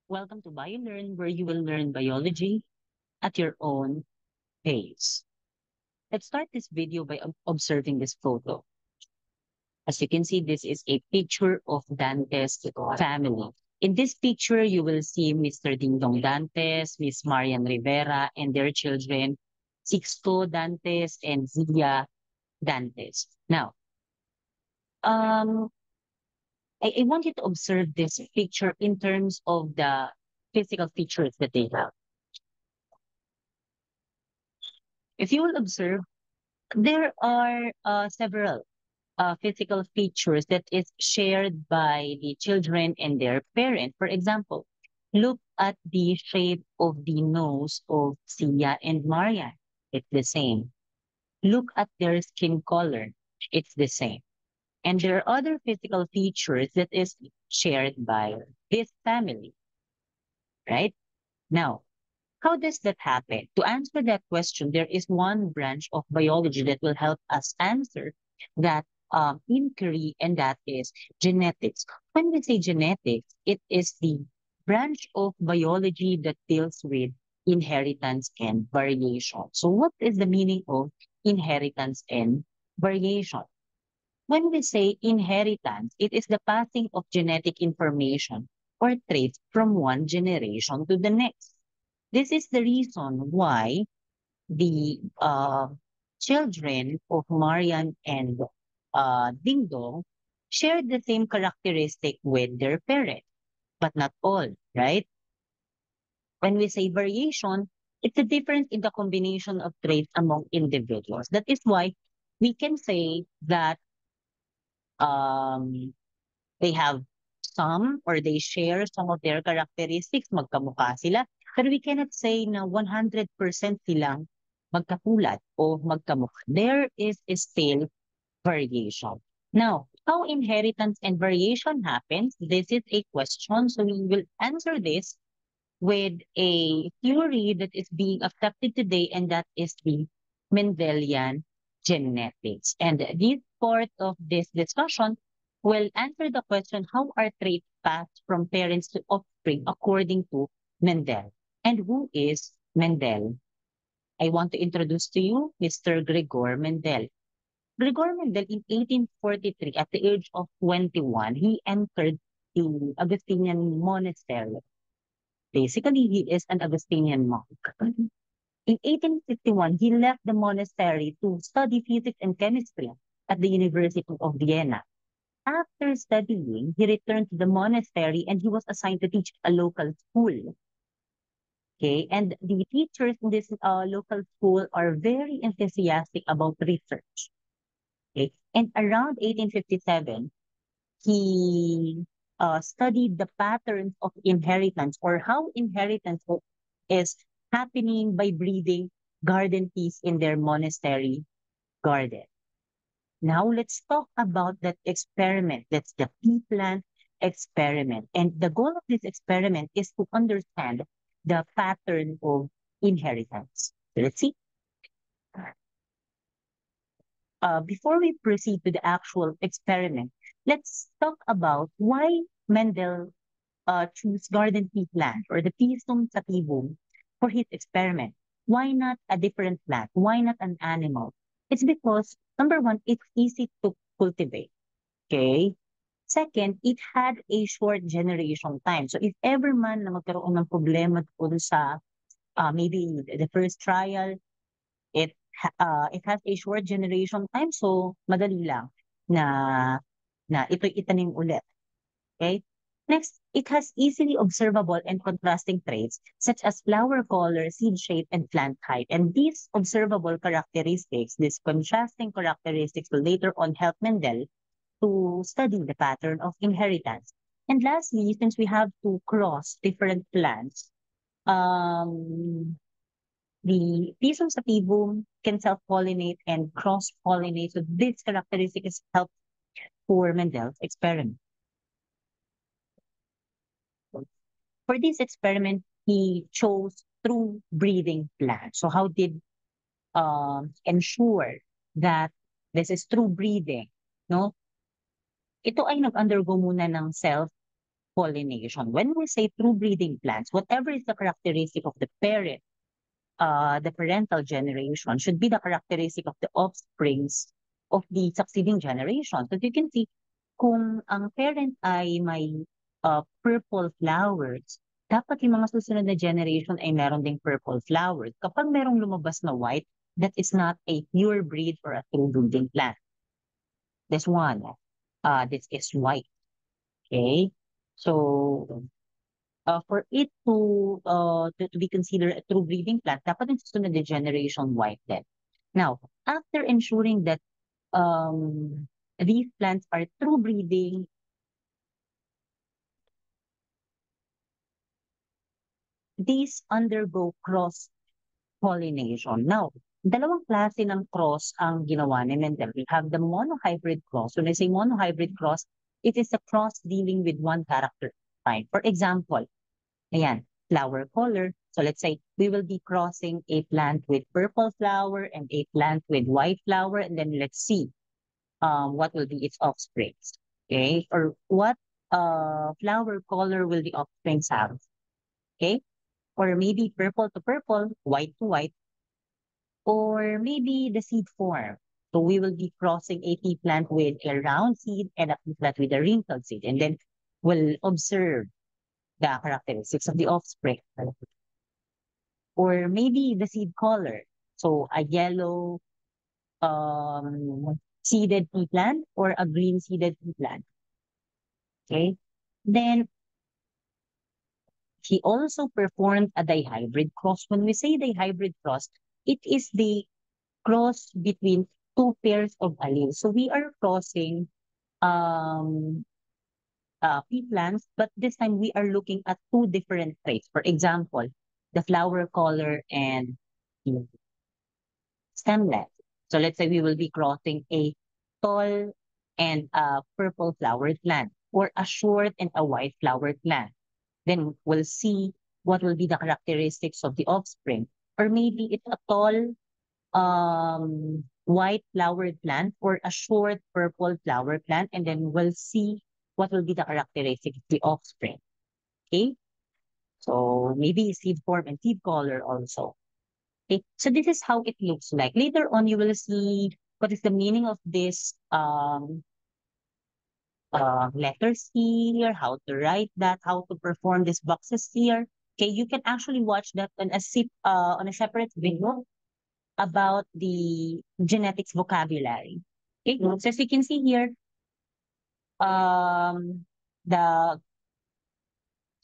Welcome to BioLearn, where you will learn biology at your own pace. Let's start this video by observing this photo. As you can see, this is a picture of Dante's family. In this picture, you will see Mr. Dingdong Dantes, Miss Marian Rivera, and their children, Sixto Dantes and Zia Dantes. Now, um, I want you to observe this picture in terms of the physical features that they have. If you will observe, there are several physical features that is shared by the children and their parent. For example, look at the shape of the nose of Sia and Marian. It's the same. Look at their skin color. It's the same. And there are other physical features that is shared by this family, right? Now, how does that happen? To answer that question, there is one branch of biology that will help us answer that inquiry, and that is genetics. When we say genetics, it is the branch of biology that deals with inheritance and variation. So, what is the meaning of inheritance and variation? When we say inheritance, it is the passing of genetic information or traits from one generation to the next. This is the reason why the children of Marian and Ding Dong shared the same characteristic with their parents, but not all, right? When we say variation, it's a difference in the combination of traits among individuals. That is why we can say that um, they have some or they share some of their characteristics, magkamukha sila. Pero we cannot say na 100% silang magkatulad o magkamukha. There is still variation. Now, how inheritance and variation happens? This is a question. So we will answer this with a theory that is being accepted today, and that is the Mendelian genetics. And this part of this discussion will answer the question, how are traits passed from parents to offspring according to Mendel? And who is Mendel? I want to introduce to you Mr. Gregor Mendel. Gregor Mendel, in 1843, at the age of 21, he entered the Augustinian monastery. Basically, he is an Augustinian monk. In 1851, he left the monastery to study physics and chemistry at the University of Vienna. After studying, he returned to the monastery and he was assigned to teach a local school. Okay, and the teachers in this local school are very enthusiastic about research. Okay, and around 1857, he studied the patterns of inheritance, or how inheritance is happening by breeding garden peas in their monastery garden. Now let's talk about that experiment. That's the pea plant experiment. And the goal of this experiment is to understand the pattern of inheritance. So let's see. Before we proceed to the actual experiment, let's talk about why Mendel choose garden pea plant or the Pisum sativum for his experiment. Why not a different plant? Why not an animal? It's because, number one, it's easy to cultivate. Okay? Second, it had a short generation time. So if ever man na magkaroon ng problema tungkol sa maybe the first trial, it has a short generation time, so madali lang na ito'y itanim ulit. Okay? Next, it has easily observable and contrasting traits such as flower color, seed shape, and plant height. And these observable characteristics, these contrasting characteristics, will later on help Mendel to study the pattern of inheritance. And lastly, since we have to cross different plants, the Pisum sativum can self-pollinate and cross-pollinate. So this characteristic is helpful for Mendel's experiment. For this experiment, he chose true breeding plants. So how did ensure that this is true breeding? No, ito ay nag-undergo muna ng pollination. When we say true breeding plants, whatever is the characteristic of the parent, the parental generation should be the characteristic of the offsprings of the succeeding generation. So you can see, kung ang parent ay may purple flowers, dapat yung mga susunod na generation ay meron ding purple flowers. Kapag merong lumabas na white, that is not a pure breed or a true breeding plant. This one, this is white. Okay, so for it to be considered a true breeding plant, dapat yung susunod na generation white then. Now, after ensuring that these plants are true breeding, these undergo cross pollination. Now, dalawang klase ng cross ang ginawa ni Mendel. We have the monohybrid cross. When I say monohybrid cross, it is a cross dealing with one character type. For example, ayan, flower color. So let's say we will be crossing a plant with purple flower and a plant with white flower, and then let's see what will be its offsprings. Okay, or what flower color will the offsprings have? Okay, or maybe purple to purple, white to white, or maybe the seed form. So we will be crossing a pea plant with a round seed and a pea plant with a wrinkled seed, and then we'll observe the characteristics of the offspring. Or maybe the seed color. So a yellow seeded pea plant or a green seeded pea plant. Okay. Then he also performed a dihybrid cross. When we say dihybrid cross, it is the cross between two pairs of alleles. So we are crossing pea plants, but this time we are looking at two different traits. For example, the flower color and the stem length. So let's say we will be crossing a tall and a purple flowered plant or a short and a white flowered plant. Then we'll see what will be the characteristics of the offspring. Or maybe it's a tall white flowered plant or a short purple flower plant, and then we'll see what will be the characteristics of the offspring. Okay, so maybe seed form and seed color also. Okay, so this is how it looks like. Later on, you will see what is the meaning of this letters here, how to write that, how to perform these boxes here. Okay, you can actually watch that on a separate video about the genetics vocabulary. Okay, so as you can see here, the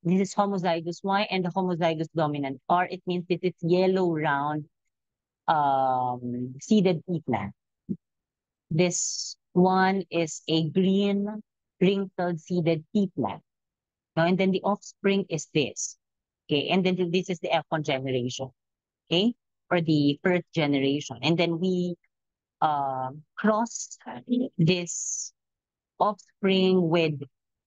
this is homozygous Y and the homozygous dominant R. It means this is yellow round seeded pea plant. This one is a green wrinkled seeded pea plant. And then the offspring is this. Okay, and then this is the F1 generation. Okay, or the first generation. And then we cross this offspring with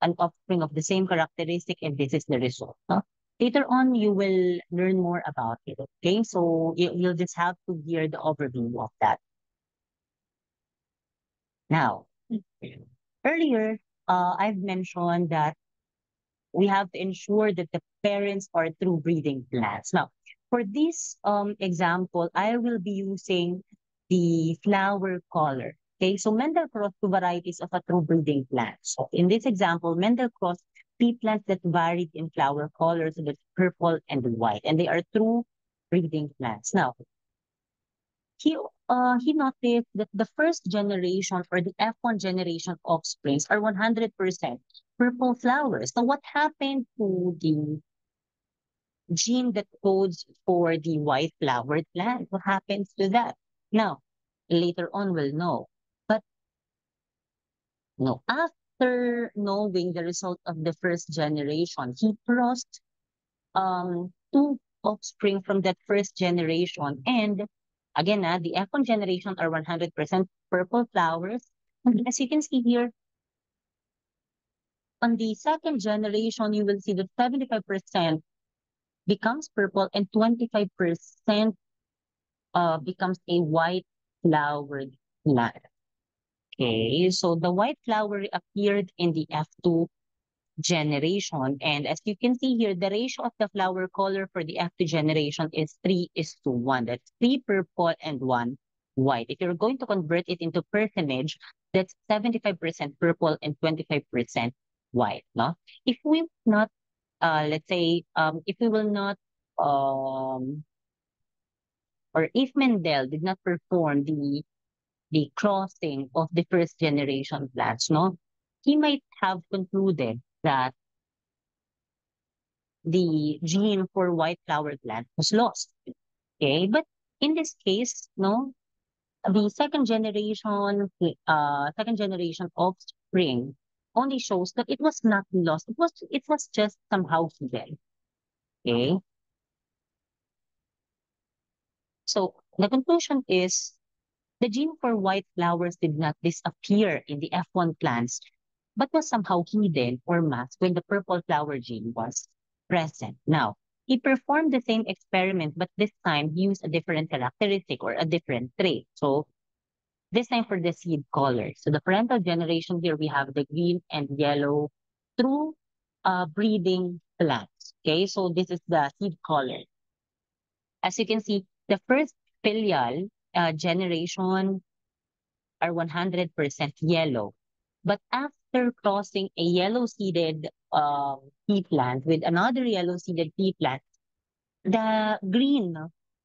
an offspring of the same characteristic, and this is the result. No? Later on, you will learn more about it. Okay, so you'll just have to hear the overview of that. Now, earlier, I've mentioned that we have to ensure that the parents are true breeding plants. Now, for this example, I will be using the flower color. Okay, so Mendel crossed two varieties of a true breeding plant. So in this example, Mendel crossed pea plants that varied in flower colors, so that's purple and white, and they are true breeding plants. Now, he noticed that the first generation or the F1 generation offsprings are 100% purple flowers. So what happened to the gene that codes for the white flowered plant? What happens to that? Now, later on we'll know. But no, after knowing the result of the first generation, he crossed two offspring from that first generation. And again, the F1 generation are 100% purple flowers. And as you can see here, on the second generation, you will see that 75% becomes purple and 25% becomes a white flowered plant. Okay, so the white flower appeared in the F2 generation. And as you can see here, the ratio of the flower color for the F2 generation is 3:1. That's 3 purple and 1 white. If you're going to convert it into percentage, that's 75% purple and 25% white. No? If we not, let's say, if we will not, or if Mendel did not perform the crossing of the first generation plants, no, he might have concluded that the gene for white flower plant was lost. Okay, but in this case, no, the second generation offspring only shows that it was not lost. It was just somehow hidden. Okay, so the conclusion is the gene for white flowers did not disappear in the F1 plants, but was somehow hidden or masked when the purple flower gene was present. Now, he performed the same experiment, but this time he used a different characteristic or a different trait. So this time for the seed color. So the parental generation here, we have the green and yellow through breeding plants. Okay, so this is the seed color. As you can see, the first filial generation are 100% yellow. But after crossing a yellow-seeded pea plant with another yellow-seeded pea plant, the green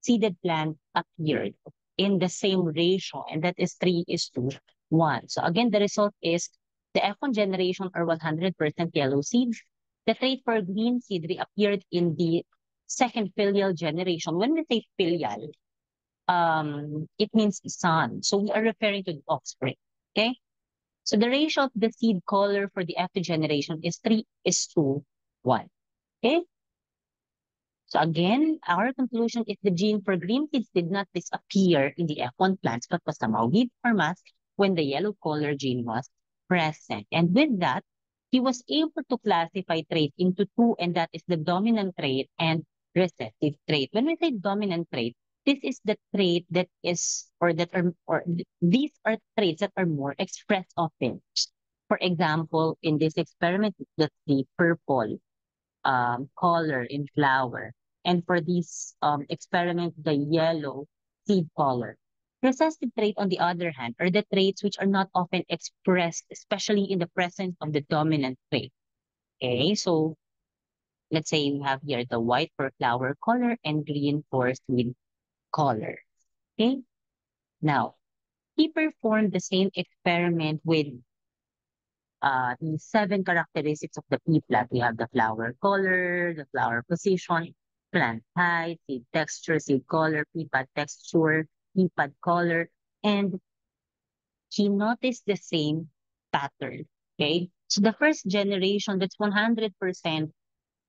seeded plant appeared in the same ratio, and that is 3:1. So again, the result is the F1 generation are 100% yellow seeds. The trait for green seed reappeared in the second filial generation. When we say filial, it means son. So we are referring to the offspring. Okay. So the ratio of the seed color for the F2 generation is 3:1. Okay. So again, our conclusion is the gene for green seeds did not disappear in the F1 plants, but was somehow hid or masked when the yellow color gene was present. And with that, he was able to classify traits into two, and that is the dominant trait and recessive trait. When we say dominant trait, this is the trait that is, or that are, or these are traits that are more expressed often. For example, in this experiment, that's the purple color in flower. And for this experiment, the yellow seed color. Recessive trait, on the other hand, are the traits which are not often expressed, especially in the presence of the dominant trait. Okay, so let's say we have here the white for flower color and green for seed color. Okay, now he performed the same experiment with the 7 characteristics of the pea plant. We have the flower color, the flower position, plant height, seed texture, seed color, pea pod texture, pea pod color, and he noticed the same pattern. Okay, so the first generation, that's 100%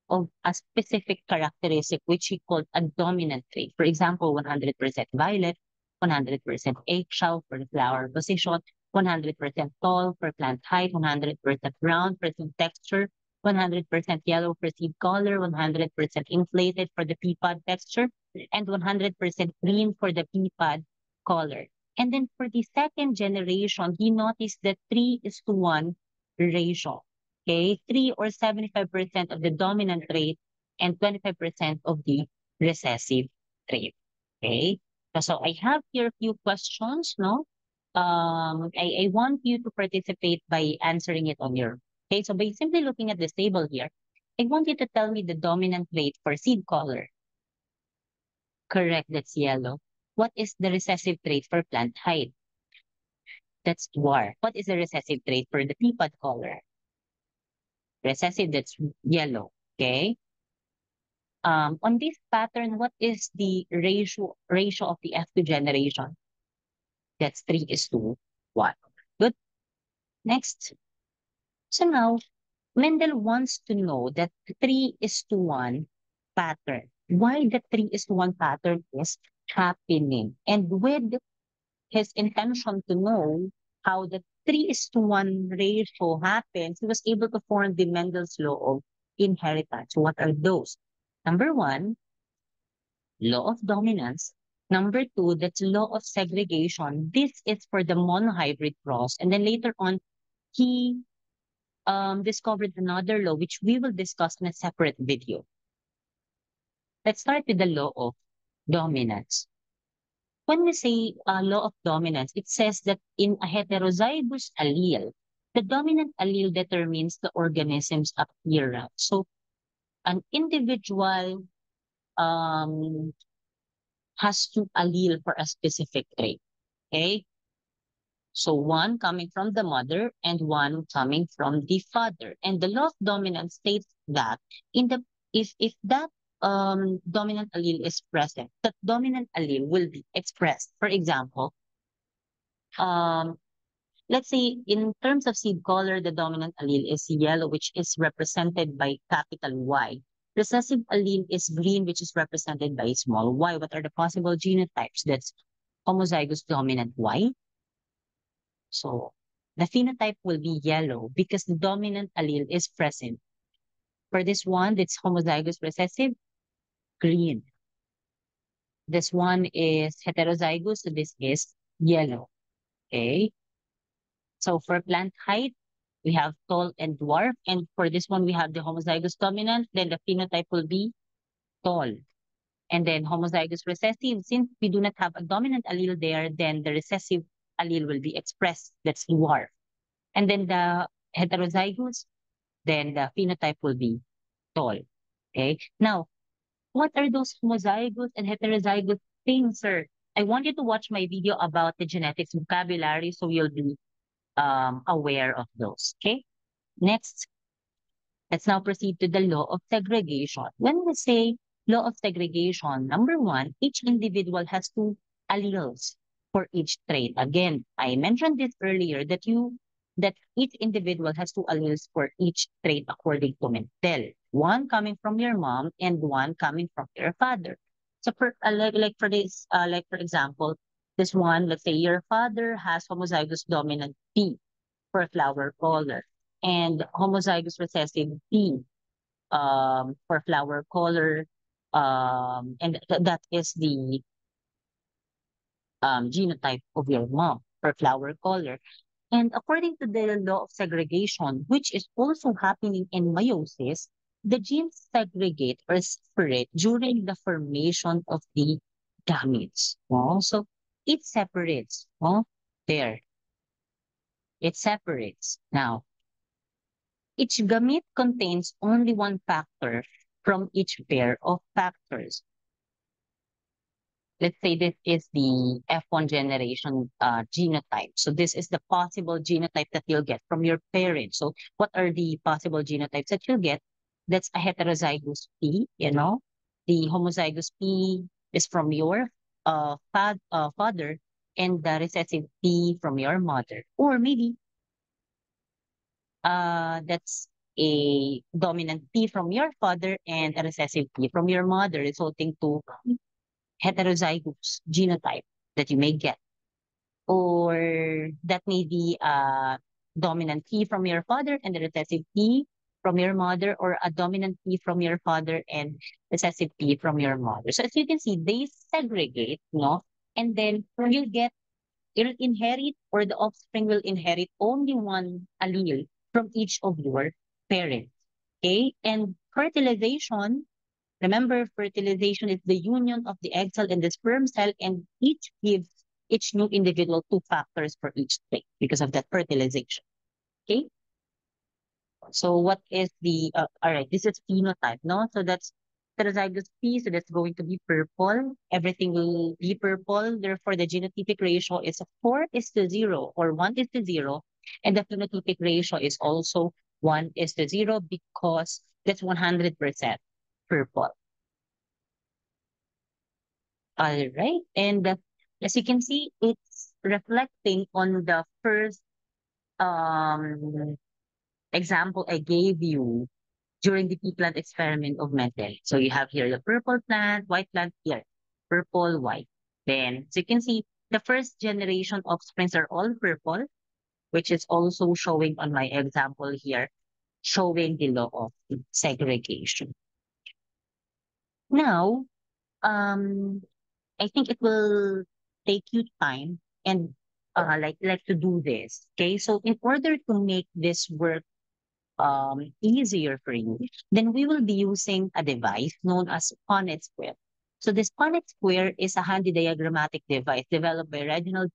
of a specific characteristic, which he called a dominant trait. For example, 100% violet, 100% eggshell for the flower position, 100% tall for plant height, 100% brown for seed texture, 100% yellow for seed color, 100% inflated for the pea pod texture, and 100% green for the pea pod color. And then for the second generation, he noticed the 3:1 ratio. Okay, 3 or 75% of the dominant trait and 25% of the recessive trait. Okay, so I have here a few questions, no? I want you to participate by answering it on your, okay, so by simply looking at this table here, I want you to tell me the dominant trait for seed color. Correct, that's yellow. What is the recessive trait for plant height? That's dwarf. What is the recessive trait for the pea pod color? Recessive, that's yellow. Okay. On this pattern, what is the ratio of the F2 generation? That's 3:1. Good. Next. So now, Mendel wants to know that 3:1 pattern. Why the 3:1 pattern is happening. And with his intention to know how the 3:1 ratio happens, he was able to form the Mendel's law of inheritance. What are those? Number one, law of dominance. Number two, that's law of segregation. This is for the monohybrid cross. And then later on, he discovered another law, which we will discuss in a separate video. Let's start with the law of dominance. When we say law of dominance, it says that in a heterozygous allele, the dominant allele determines the organism's appearance. So an individual um, has two allele for a specific trait. Okay? So one coming from the mother and one coming from the father. And the law of dominance states that in the if that dominant allele is present, that dominant allele will be expressed. For example, um, let's say in terms of seed color, the dominant allele is yellow, which is represented by capital Y. Recessive allele is green, which is represented by small y. What are the possible genotypes? That's homozygous dominant Y. So the phenotype will be yellow because the dominant allele is present. For this one, that's homozygous recessive, green. This one is heterozygous, so this is yellow. Okay. So for plant height, we have tall and dwarf. And for this one, we have the homozygous dominant. Then the phenotype will be tall. And then homozygous recessive, since we do not have a dominant allele there, then the recessive allele will be expressed. That's dwarf. And then the heterozygous, then the phenotype will be tall. Okay. Now, what are those homozygous and heterozygous things, sir? I want you to watch my video about the genetics vocabulary so you'll be aware of those. Okay. Next, let's now proceed to the law of segregation. When we say law of segregation, number one, each individual has two alleles for each trait. Again, I mentioned this earlier that each individual has two alleles for each trait according to Mentel. One coming from your mom and one coming from your father. So for like for this, like for example, this one, let's say your father has homozygous dominant P for flower color and homozygous recessive P for flower color. And that is the genotype of your mom for flower color. And according to the law of segregation, which is also happening in meiosis, the genes segregate or separate during the formation of the gametes. Oh, so it separates. Oh, there. It separates. Now, each gamete contains only one factor from each pair of factors. Let's say this is the F1 generation genotype. So this is the possible genotype that you'll get from your parents. So what are the possible genotypes that you'll get? That's a heterozygous P, you know. The homozygous P is from your father and the recessive P from your mother. Or maybe that's a dominant P from your father and a recessive P from your mother, resulting to heterozygous genotype that you may get. Or that may be a dominant P from your father and a recessive P from your mother, or a dominant P from your father and recessive P from your mother. So as you can see, they segregate, no? And then you'll inherit, or the offspring will inherit only one allele from each of your parents. Okay? And fertilization, remember, fertilization is the union of the egg cell and the sperm cell, and each gives each new individual two factors for each trait because of that fertilization. Okay? So what is the, all right, this is phenotype, no? So that's heterozygous P, so that's going to be purple. Everything will be purple. Therefore, the genotypic ratio is 4:0 or 1:0. And the phenotypic ratio is also 1:0 because that's 100% purple. All right. And as you can see, it's reflecting on the first um, example I gave you during the pea plant experiment of Mendel. So you have here the purple plant, white plant here, purple, white. Then, so you can see the first generation offsprings are all purple, which is also showing on my example here, showing the law of segregation. Now, um, I think it will take you time and like to do this. Okay, so in order to make this work easier for you, then we will be using a device known as Punnett square. So this Punnett square is a handy diagrammatic device developed by Reginald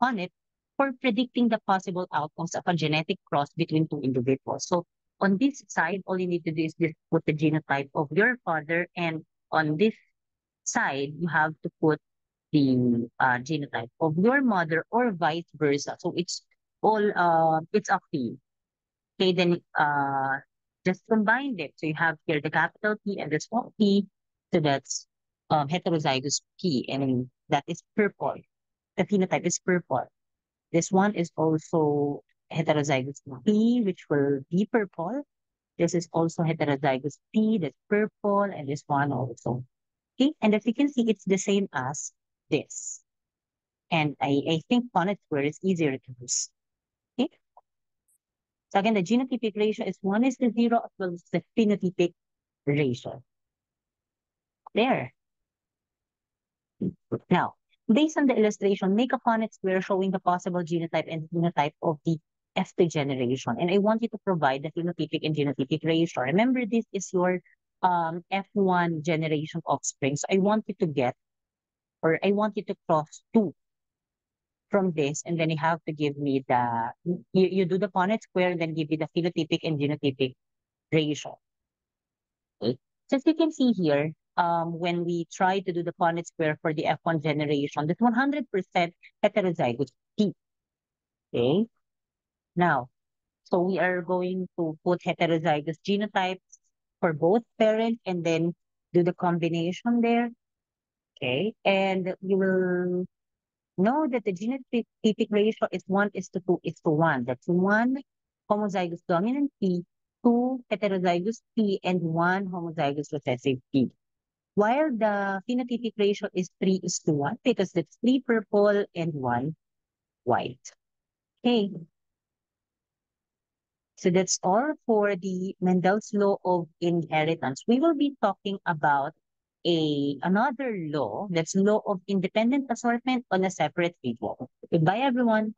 Punnett for predicting the possible outcomes of a genetic cross between two individuals. So on this side, all you need to do is just put the genotype of your father, and on this side, you have to put the genotype of your mother, or vice versa. So it's up to you. Okay, then just combine them. So you have here the capital P and the small p. So that's heterozygous P, and that is purple. The phenotype is purple. This one is also heterozygous P, which will be purple. This is also heterozygous P, that's purple, and this one also. Okay, and as you can see, it's the same as this. And I think Punnett square is easier to use. Okay. So again, the genotypic ratio is 1:0 as well as the phenotypic ratio. There. Now, based on the illustration, make a Punnett square showing the possible genotype and phenotype of the F2 generation. And I want you to provide the phenotypic and genotypic ratio. Remember, this is your F1 generation offspring. So I want you to get, or I want you to cross two from this, and then you have to give me you do the Punnett square, and then give me the phenotypic and genotypic ratio. Okay. So as you can see here, when we try to do the Punnett square for the F1 generation, that's 100% heterozygous P. Okay. Now, so we are going to put heterozygous genotypes for both parents, and then do the combination there. Okay. And you will know that the genotypic ratio is 1:2:1. That's one homozygous dominant P, two heterozygous P, and one homozygous recessive P. While the phenotypic ratio is 3:1, because that's three purple and one white. Okay. So that's all for the Mendel's law of inheritance. We will be talking about another law, that's law of independent assortment, on a separate video. Goodbye, everyone.